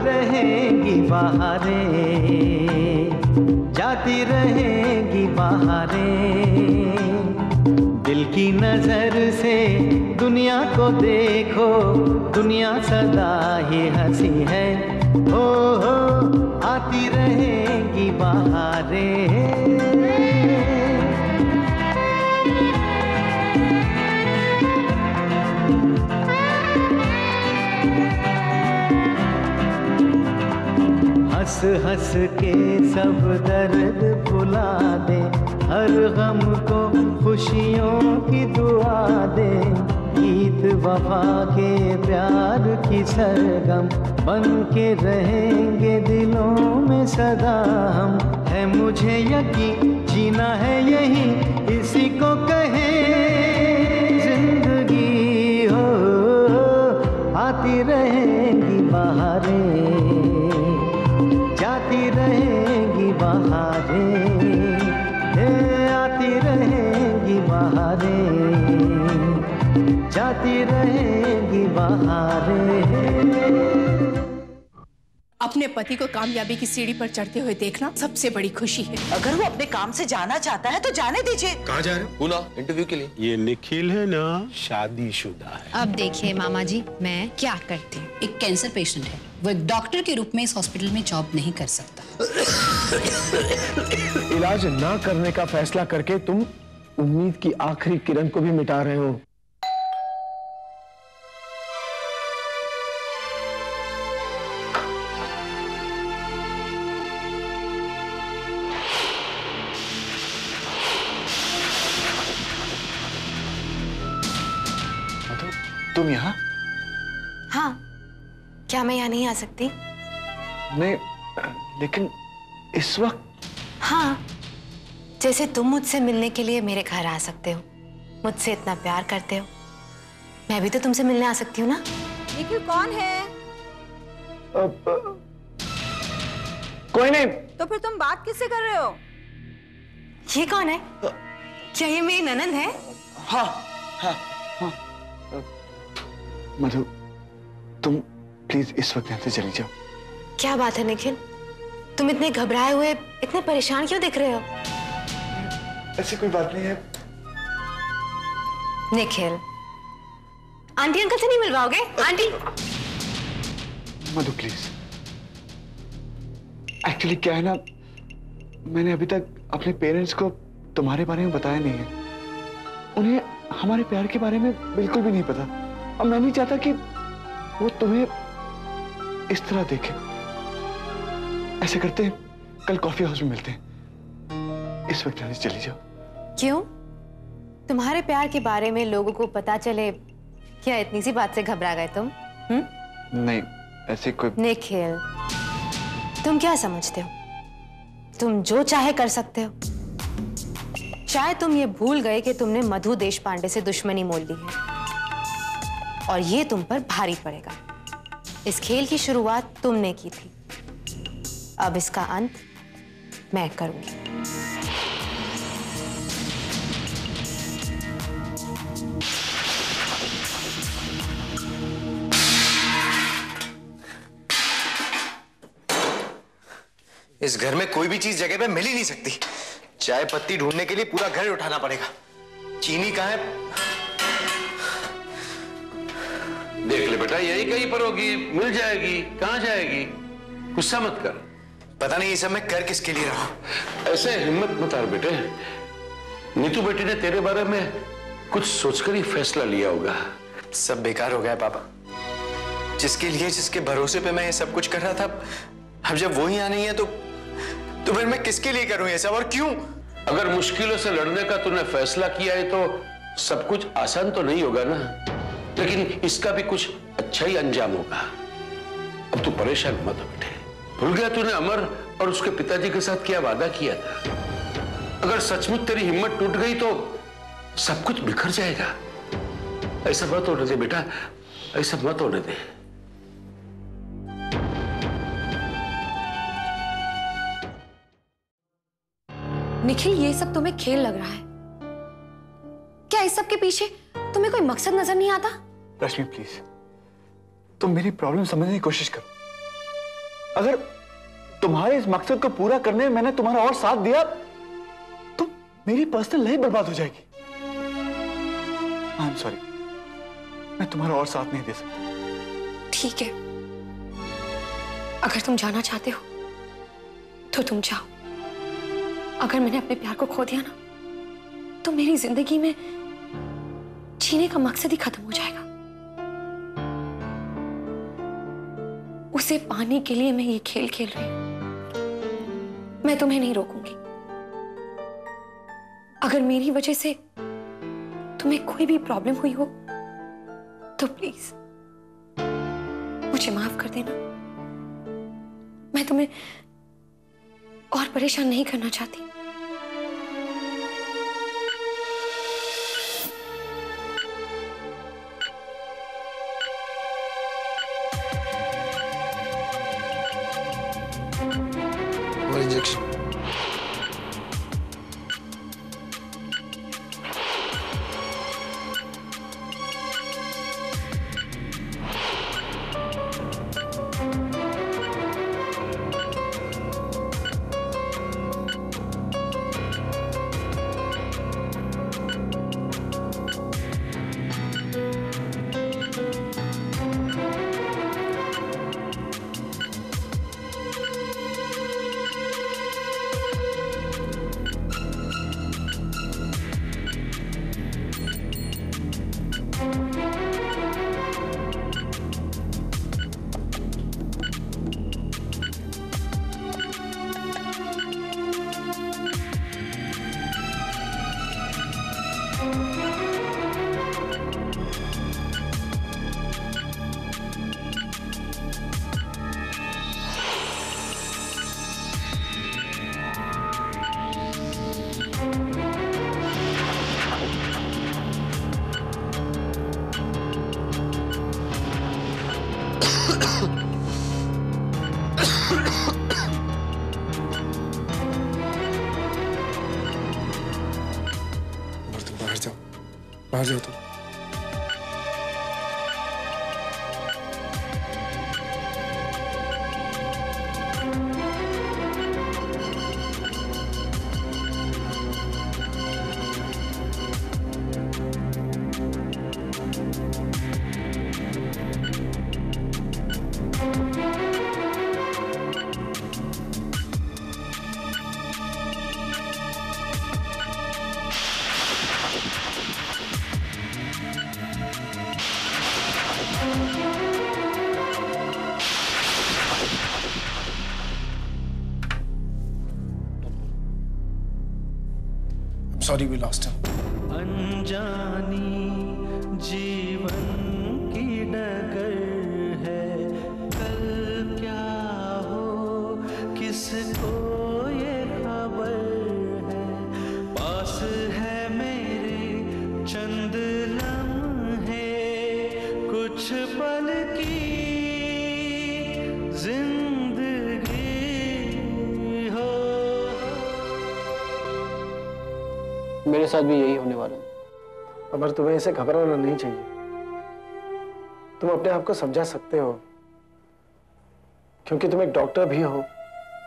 रहेंगी बहारें, जाती रहेंगी बहारें। दिल की नजर से दुनिया को देखो, दुनिया सदा ही हंसी है। हो आती रहेंगी बहारें। हंस हंस के सब दर्द भुला दे, हर गम को खुशियों की दुआ दे। गीत वफा के प्यार की सरगम बन के रहेंगे दिलों में सदा हम। है मुझे यकीन जीना है यही, इसी को कहे जिंदगी। हो आती रहेंगी बहारें, जाती रहेंगी बहारें। आती रहेंगी बहारें, जाती रहेंगी बहारें। अपने पति को कामयाबी की सीढ़ी पर चढ़ते हुए देखना सबसे बड़ी खुशी है। अगर वो अपने काम से जाना चाहता है तो जाने दीजिए। कहाँ जा रहे हो? पूना इंटरव्यू के लिए। ये निखिल है ना, शादीशुदा है। अब देखिए मामा जी, मैं क्या करती हूँ। एक कैंसर पेशेंट है, वो एक डॉक्टर के रूप में इस हॉस्पिटल में जॉब नहीं कर सकता। इलाज ना करने का फैसला करके तुम उम्मीद की आखिरी किरण को भी मिटा रहे हो। तुम यहाँ? हाँ, क्या मैं यहाँ नहीं आ सकती? नहीं, लेकिन इस वक्त। हाँ, जैसे तुम मुझसे मिलने के लिए मेरे घर आ सकते हो, मुझसे इतना प्यार करते हो, मैं भी तो तुमसे मिलने आ सकती हूँ ना। निखिल कौन है? कोई नहीं। तो फिर तुम बात किससे कर रहे हो? ये कौन है? क्या ये मेरी ननद है? हाँ हाँ हाँ। मधु, तुम प्लीज इस वक्त यहाँ से चली जाओ। क्या बात है निखिल, तुम इतने घबराए हुए, इतने परेशान क्यों दिख रहे हो? ऐसी कोई बात नहीं है। निखिल, आंटी अंकल से नहीं मिलवाओगे? आंटी। मधु प्लीज, एक्चुअली क्या है ना, मैंने अभी तक अपने पेरेंट्स को तुम्हारे बारे में बताया नहीं है। उन्हें हमारे प्यार के बारे में बिल्कुल भी नहीं पता, और मैं नहीं चाहता कि वो तुम्हें इस तरह देखे। ऐसे करते हैं, कल कॉफी हाउस में मिलते हैं। इस वक्त यहाँ से चली जाओ। क्यों? तुम्हारे प्यार के बारे में लोगों को पता चले, क्या इतनी सी बात से घबरा गए तुम? नहीं, ऐसे कोई। निखिल, तुम क्या समझते हो तुम जो चाहे कर सकते हो? शायद तुम ये भूल गए कि तुमने मधु देशपांडे से दुश्मनी मोल ली है, और ये तुम पर भारी पड़ेगा। इस खेल की शुरुआत तुमने की थी, अब इसका अंत मैं करूंगी। इस घर में कोई भी चीज जगह पे मिल ही नहीं सकती। चाय पत्ती ढूंढने के लिए पूरा घर उठाना पड़ेगा। चीनी कहाँ है? देख ले बेटा, यही कहीं पर होगी, मिल जाएगी। कहाँ जाएगी? गुस्सा मत कर। पता नहीं ये सब मैं कर किसके लिए रहा हूं। ऐसे हिम्मत मत हार बेटे। नीतू बेटी ने तेरे बारे में कुछ सोचकर ही फैसला लिया होगा। सब बेकार हो गया पापा। जिसके लिए, जिसके भरोसे पे मैं ये सब कुछ कर रहा था, अब जब वो ही आ नहीं है तो फिर मैं किसके लिए करूं ये सब, और क्यों? अगर मुश्किलों से लड़ने का तूने फैसला किया है तो सब कुछ आसान तो नहीं होगा ना, लेकिन इसका भी कुछ अच्छा ही अंजाम होगा। अब तू परेशान मत हो बेटे। भूल गया तूने अमर और उसके पिताजी के साथ क्या वादा किया था? अगर सचमुच तेरी हिम्मत टूट गई तो सब कुछ बिखर जाएगा। ऐसा मत होने दे बेटा, ऐसा मत होने दे। निखिल, ये सब तुम्हें खेल लग रहा है क्या? इस सब के पीछे तुम्हें कोई मकसद नजर नहीं आता? रश्मि प्लीज, तुम मेरी प्रॉब्लम समझने की कोशिश करो। अगर तुम्हारे इस मकसद को पूरा करने में मैंने तुम्हारा और साथ दिया तो मेरी पर्सनल लाइफ बर्बाद हो जाएगी। आई एम सॉरी, मैं तुम्हारा और साथ नहीं दे सकता। ठीक है, अगर तुम जाना चाहते हो तो तुम जाओ। अगर मैंने अपने प्यार को खो दिया ना तो मेरी जिंदगी में जीने का मकसद ही खत्म हो जाएगा। उसे पाने के लिए मैं ये खेल खेल रही हूं। मैं तुम्हें नहीं रोकूंगी। अगर मेरी वजह से तुम्हें कोई भी प्रॉब्लम हुई हो तो प्लीज मुझे माफ कर देना। मैं तुम्हें और परेशान नहीं करना चाहती। इंजेक्शन बाहर जाओ तुम। Sorry, we lost him. अनजानी जीवन की डगर है, कल क्या हो किसको ये खबर है। पास है मेरे चंद लम्हे, कुछ पल की जिंदगी हो। मेरे साथ भी यही होने वाला है। अमर, तुम्हें इसे घबराना नहीं चाहिए। तुम अपने आप को समझा सकते हो, क्योंकि तुम एक डॉक्टर भी हो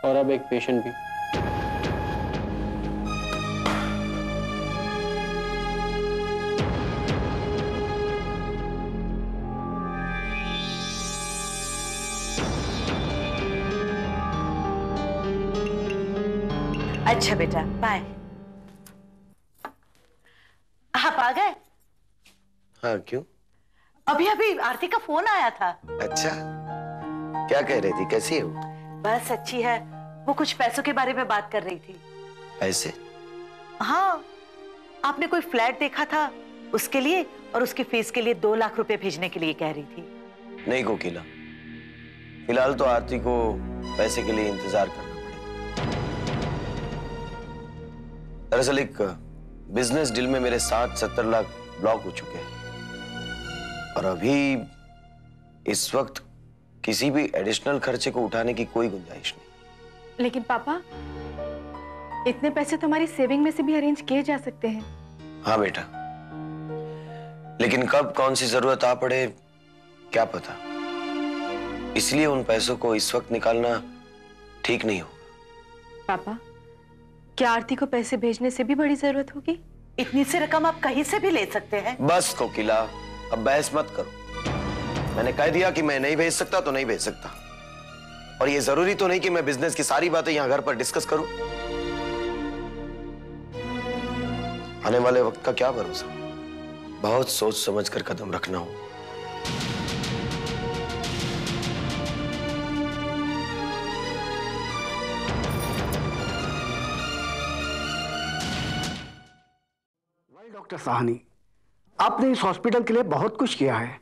और अब एक पेशेंट भी। अच्छा बेटा, बाय। आप आ गए? हाँ, क्यों? अभी अभी आरती का फोन आया था। अच्छा, क्या कह रही थी? कैसी है वो? बस अच्छी है। वो कुछ पैसों के बारे में बात कर रही थी। पैसे? हाँ, आपने कोई फ्लैट देखा था उसके लिए, और उसकी फीस के लिए 2 लाख रुपए भेजने के लिए कह रही थी। नहीं कोकिला, फिलहाल तो आरती को पैसे के लिए इंतजार करना पड़ेगा। दरअसल एक बिजनेस डील में मेरे 60-70 लाख ब्लॉक हो चुके हैं, और अभी इस वक्त किसी भी एडिशनल खर्चे को उठाने की कोई गुंजाइश नहीं। लेकिन पापा, इतने पैसे तो हमारी सेविंग में से भी अरेंज किए जा सकते हैं। हाँ बेटा, लेकिन कब कौन सी जरूरत आ पड़े क्या पता। इसलिए उन पैसों को इस वक्त निकालना ठीक नहीं होगा। पापा, क्या आरती को पैसे भेजने से भी बड़ी जरूरत होगी? इतनी सी रकम आप कहीं से भी ले सकते हैं। बस कोकिला, अब बहस मत करो। मैंने कह दिया कि मैं नहीं भेज सकता तो नहीं भेज सकता, और ये जरूरी तो नहीं कि मैं बिजनेस की सारी बातें यहां घर पर डिस्कस करूं। आने वाले वक्त का क्या भरोसा, बहुत सोच समझ कर कदम रखना हो। डॉक्टर साहनी, आपने इस हॉस्पिटल के लिए बहुत कुछ किया है।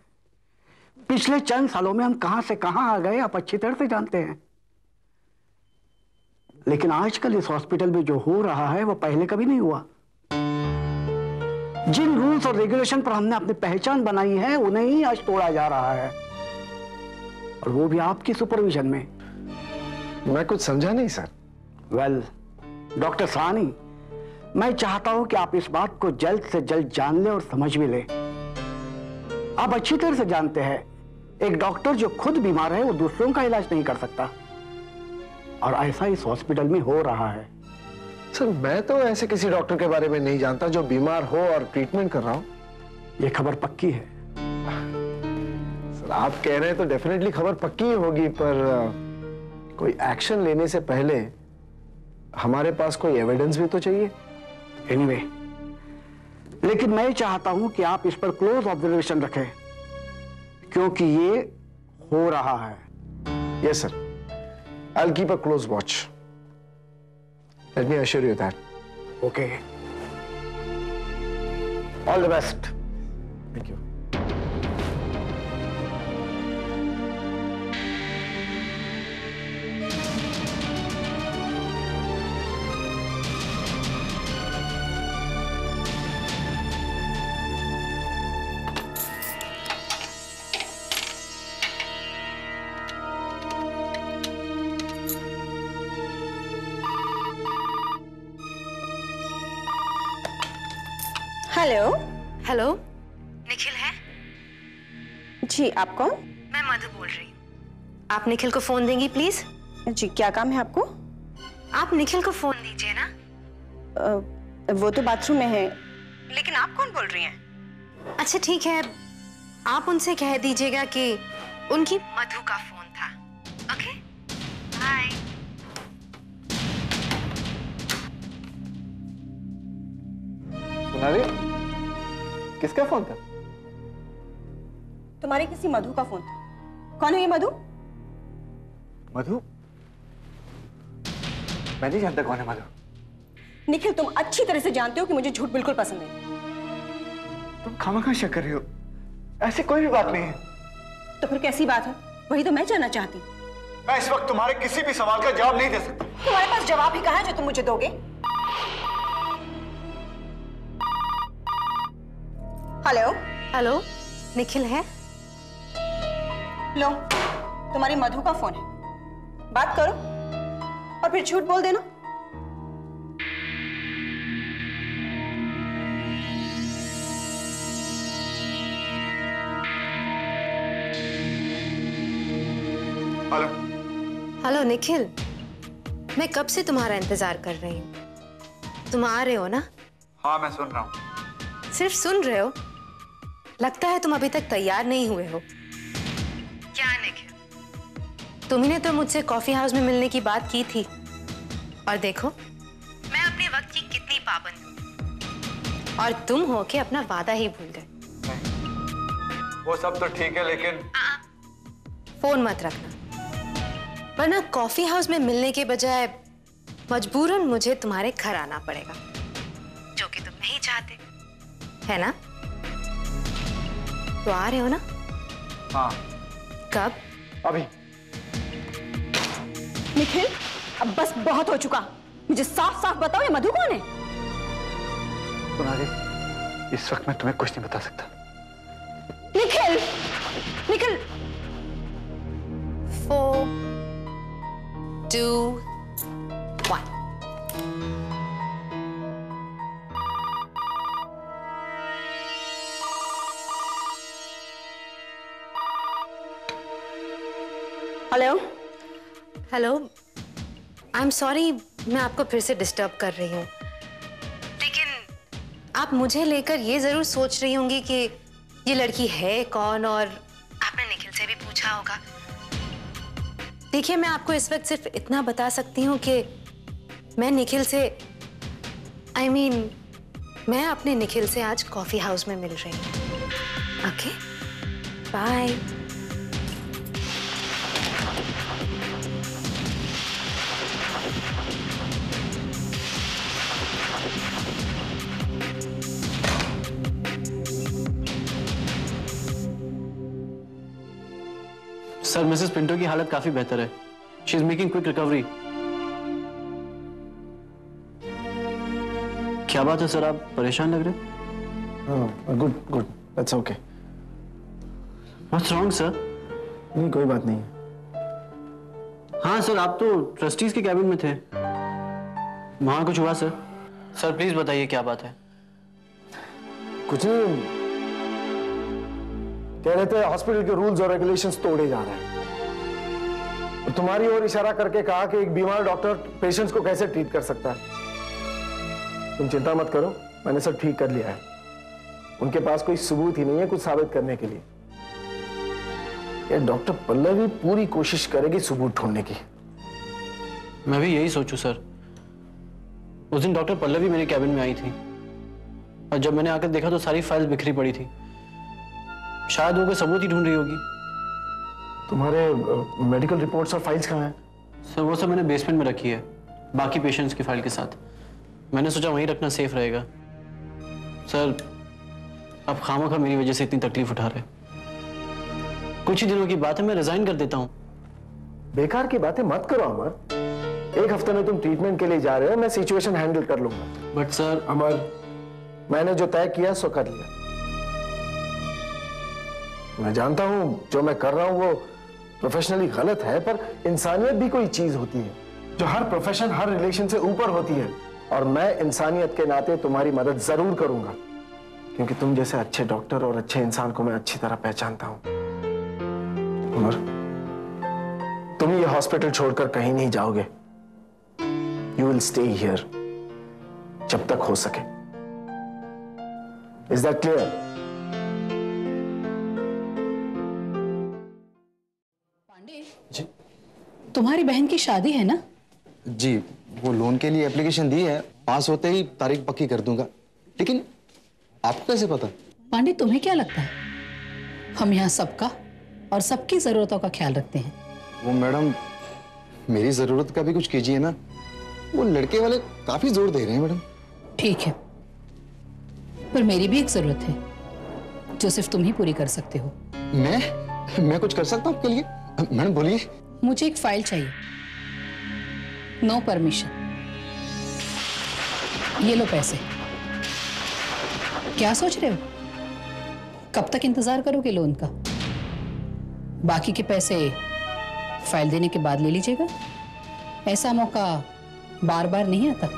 पिछले चंद सालों में हम कहां से कहां आ गए आप अच्छी तरह से जानते हैं। लेकिन आजकल इस हॉस्पिटल में जो हो रहा है वो पहले कभी नहीं हुआ। जिन रूल्स और रेगुलेशन पर हमने अपनी पहचान बनाई है उन्हें ही आज तोड़ा जा रहा है, और वो भी आपकी सुपरविजन में। मैं कुछ समझा नहीं सर। वेल, डॉक्टर साहनी, मैं चाहता हूं कि आप इस बात को जल्द से जल्द जान लें और समझ भी लें। आप अच्छी तरह से जानते हैं, एक डॉक्टर जो खुद बीमार है वो दूसरों का इलाज नहीं कर सकता, और ऐसा इस हॉस्पिटल में हो रहा है। सर, मैं तो ऐसे किसी डॉक्टर के बारे में नहीं जानता जो बीमार हो और ट्रीटमेंट कर रहा हूं। ये खबर पक्की है। सर, आप कह रहे हैं तो डेफिनेटली खबर पक्की होगी, पर कोई एक्शन लेने से पहले हमारे पास कोई एविडेंस भी तो चाहिए। एनीवे, लेकिन मैं चाहता हूं कि आप इस पर क्लोज ऑब्जर्वेशन रखें, क्योंकि ये हो रहा है। Yes sir, I will keep a close watch. Let me assure you that. Okay, all the best. Thank you. Hello. Hello, Nikhil है? जी, आप कौन? मैं मधु बोल रही हूँ। आप निखिल को फोन देंगी प्लीज? जी, क्या काम है आपको? आप निखिल को फोन दीजिए ना। वो तो बाथरूम में है। लेकिन आप कौन बोल रही हैं? अच्छा ठीक है, आप उनसे कह दीजिएगा कि उनकी मधु का फोन था। Okay, bye. सुना रही? किसका फोन था? तुम्हारे किसी मधु का फोन था। कौन है ये मधु? मधु? मैं नहीं जानता कौन है मधु। निखिल, तुम अच्छी तरह से जानते हो कि मुझे झूठ बिल्कुल पसंद नहीं। तुम खामखा शक कर रही हो, ऐसी कोई भी बात नहीं है। तो फिर कैसी बात है? वही तो मैं जानना चाहती। मैं इस वक्त तुम्हारे किसी भी सवाल का जवाब नहीं दे सकता। तुम्हारे पास जवाब ही कहाँ है जो तुम मुझे दोगे? हेलो। हेलो, निखिल है? लो, तुम्हारी मधु का फोन है, बात करो और फिर झूठ बोल देना। हेलो। हेलो निखिल, मैं कब से तुम्हारा इंतजार कर रही हूँ। तुम आ रहे हो ना? हाँ, मैं सुन रहा हूँ। सिर्फ सुन रहे हो? लगता है तुम अभी तक तैयार नहीं हुए हो। क्या निखिल, तुम्ही तो मुझसे कॉफी हाउस में मिलने की बात की थी, और देखो मैं अपने वक्त की कितनी पाबंद हूँ, और तुम हो के अपना वादा ही भूल गए। वो सब तो ठीक है, लेकिन फोन मत रखना, वरना कॉफी हाउस में मिलने के बजाय मजबूरन मुझे तुम्हारे घर आना पड़ेगा, जो कि तुम नहीं चाहते, है ना? तो आ रहे हो ना? हाँ। कब? अभी। निखिल, अब बस बहुत हो चुका। मुझे साफ साफ बताओ, ये मधु कौन है? सुनारी, इस वक्त मैं तुम्हें कुछ नहीं बता सकता। Nikhil, Nikhil. 4, 2, 1। Hello. Hello, I am sorry मैं आपको फिर से डिस्टर्ब कर रही हूँ, लेकिन आप मुझे लेकर ये जरूर सोच रही होंगी कि ये लड़की है कौन, और आपने निखिल से भी पूछा होगा। देखिए, मैं आपको इस वक्त सिर्फ इतना बता सकती हूँ कि मैं निखिल से मैं अपने निखिल से आज कॉफी हाउस में मिल रही हूँ। Okay, bye. Sir, Mrs Pinto की हालत काफी बेहतर है। She is making quick recovery. क्या बात है सर, आप परेशान लग रहे हैं? Good good, that's okay. What's wrong sir? नहीं, कोई बात नहीं। हाँ सर, आप तो ट्रस्टीज के कैबिन में थे, वहां कुछ हुआ सर? सर प्लीज बताइए क्या बात है। कुछ नहीं, कह रहे थे हॉस्पिटल के रूल्स और रेगुलेशंस तोड़े जा रहे हैं, और तुम्हारी ओर इशारा करके कहा कि एक बीमार डॉक्टर पेशेंट्स को कैसे ट्रीट कर सकता है। तुम चिंता मत करो, मैंने सब ठीक कर लिया है। उनके पास कोई सबूत ही नहीं है कुछ साबित करने के लिए। ये डॉक्टर पल्लवी पूरी कोशिश करेगी सबूत ढूंढने की। मैं भी यही सोचूं सर। उस दिन डॉक्टर पल्लवी मेरे कैबिन में आई थी, और जब मैंने आकर देखा तो सारी फाइल्स बिखरी पड़ी थी। शायद वो कोई सबूत ही ढूंढ रही होगी। तुम्हारे मेडिकल रिपोर्ट्स और फाइल्स कहाँ हैं? सर वो सब मैंने बेसमेंट में रखी है, बाकी पेशेंट्स की फाइल के साथ। मैंने सोचा वहीं रखना सेफ रहेगा। सर, अब खामखा मेरी वजह से इतनी तकलीफ उठा रहे। कुछ ही दिनों की बात है, मैं रिजाइन कर देता हूँ। बेकार की बातें मत करो अमर। एक हफ्ते में तुम ट्रीटमेंट के लिए जा रहे हो, मैं सिचुएशन हैंडल कर लूंगा। But sir. अमर, मैंने जो तय किया सो कर लिया। मैं जानता हूं जो मैं कर रहा हूं वो प्रोफेशनली गलत है, पर इंसानियत भी कोई चीज होती है जो हर प्रोफेशन, हर रिलेशन से ऊपर होती है। और मैं इंसानियत के नाते तुम्हारी मदद जरूर करूंगा, क्योंकि तुम जैसे अच्छे डॉक्टर और अच्छे इंसान को मैं अच्छी तरह पहचानता हूं। उमर, तुम ये हॉस्पिटल छोड़कर कहीं नहीं जाओगे। यू विल स्टे हियर जब तक हो सके। Is that clear? जी, तुम्हारी बहन की शादी है ना? जी, वो लोन के लिए एप्लीकेशन दी है, पास होते ही तारीख पक्की कर दूंगा। लेकिन आपको कैसे पता? पांडे, तुम्हें क्या लगता है हम यहाँ सबका और सबकी जरूरतों का ख्याल रखते हैं? वो मैडम, मेरी जरूरत का भी कुछ कीजिए ना। वो लड़के वाले काफी जोर दे रहे हैं मैडम। ठीक है, पर मेरी भी एक जरूरत है जो सिर्फ तुम ही पूरी कर सकते हो। मैं कुछ कर सकता हूँ आपके लिए? मैडम बोलिए। मुझे एक फाइल चाहिए, नो परमिशन। ये लो पैसे। क्या सोच रहे हो? कब तक इंतजार करोगे लोन का? बाकी के पैसे फाइल देने के बाद ले लीजिएगा। ऐसा मौका बार बार नहीं आता।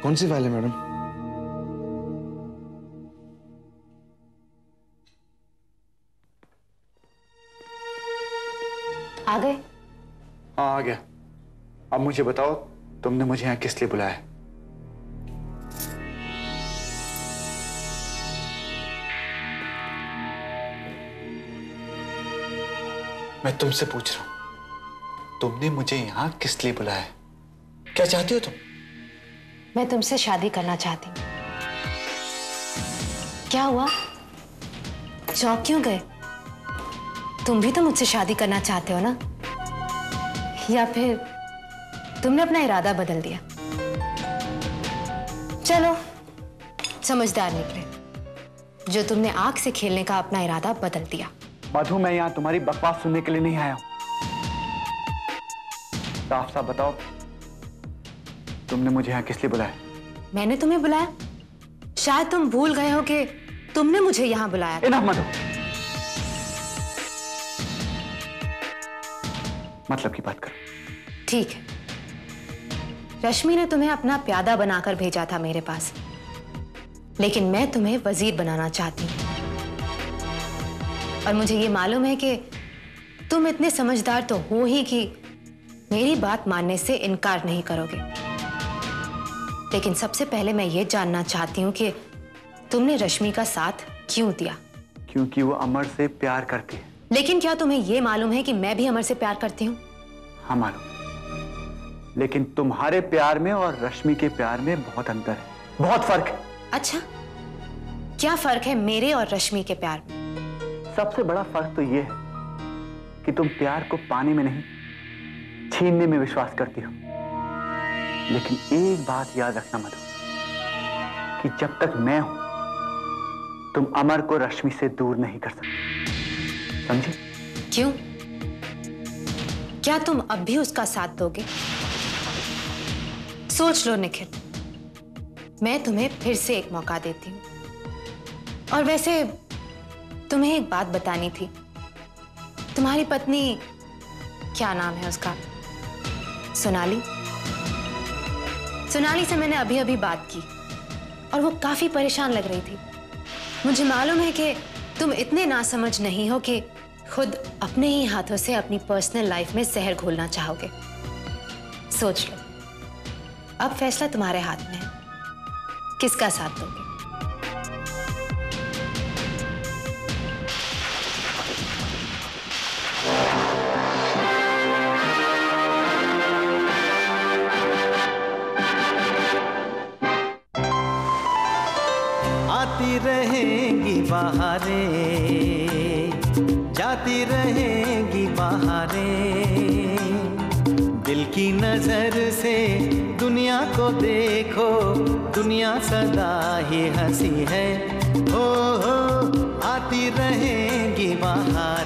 कौन सी फाइल है मैडम? आ गए? हाँ, आ गया। अब मुझे बताओ, तुमने मुझे यहाँ किस लिए बुलाया है? मैं तुमसे पूछ रहा हूं, तुमने मुझे यहाँ किस लिए बुलाया है? क्या चाहती हो तुम? मैं तुमसे शादी करना चाहती हूँ। क्या हुआ? चौंक क्यों गए? तुम भी तो मुझसे शादी करना चाहते हो ना? या फिर तुमने अपना इरादा बदल दिया? चलो, समझदार निकले जो तुमने आग से खेलने का अपना इरादा बदल दिया। मधु, मैं यहाँ तुम्हारी बकवास सुनने के लिए नहीं आया हूं। साफ साफ बताओ, तुमने मुझे यहाँ किस लिए बुलाया? मैंने तुम्हें बुलाया? शायद तुम भूल गए हो कि तुमने मुझे यहाँ बुलाया। इनफ मधु, मतलब की बात करो। ठीक है, रश्मि ने तुम्हें अपना प्यादा बनाकर भेजा था मेरे पास। लेकिन मैं तुम्हें वजीर बनाना चाहती हूँ। और मुझे ये मालूम है कि तुम इतने समझदार तो हो ही कि मेरी बात मानने से इनकार नहीं करोगे। लेकिन सबसे पहले मैं ये जानना चाहती हूँ कि तुमने रश्मि का साथ क्यों दिया? क्योंकि वो अमर से प्यार करती है। लेकिन क्या तुम्हें ये मालूम है कि मैं भी अमर से प्यार करती हूँ? हाँ मालूम, लेकिन तुम्हारे प्यार में और रश्मि के प्यार में बहुत अंतर है, बहुत फर्क है। अच्छा, क्या फर्क है मेरे और रश्मि के प्यार में? सबसे बड़ा फर्क तो ये है कि तुम प्यार को पाने में नहीं, छीनने में विश्वास करती हो। लेकिन एक बात याद रखना मधु, कि जब तक मैं हूं, तुम अमर को रश्मि से दूर नहीं कर सकते, समझी? क्यों? क्या तुम अब भी उसका साथ दोगे? सोच लो निखिल, मैं तुम्हें फिर से एक मौका देती हूँ। और वैसे तुम्हें एक बात बतानी थी। तुम्हारी पत्नी, क्या नाम है उसका? सोनाली। सोनाली से मैंने अभी अभी बात की और वो काफी परेशान लग रही थी। मुझे मालूम है कि तुम इतने नासमझ नहीं हो कि खुद अपने ही हाथों से अपनी पर्सनल लाइफ में जहर घोलना चाहोगे। सोच लो, अब फैसला तुम्हारे हाथ में है, किसका साथ दोगे? आती रहेंगी बहारें, जाती रहेंगी बहारें, दिल की नजर से दुनिया को देखो, दुनिया सदा ही हंसी है। हो आती रहेंगी बहारें।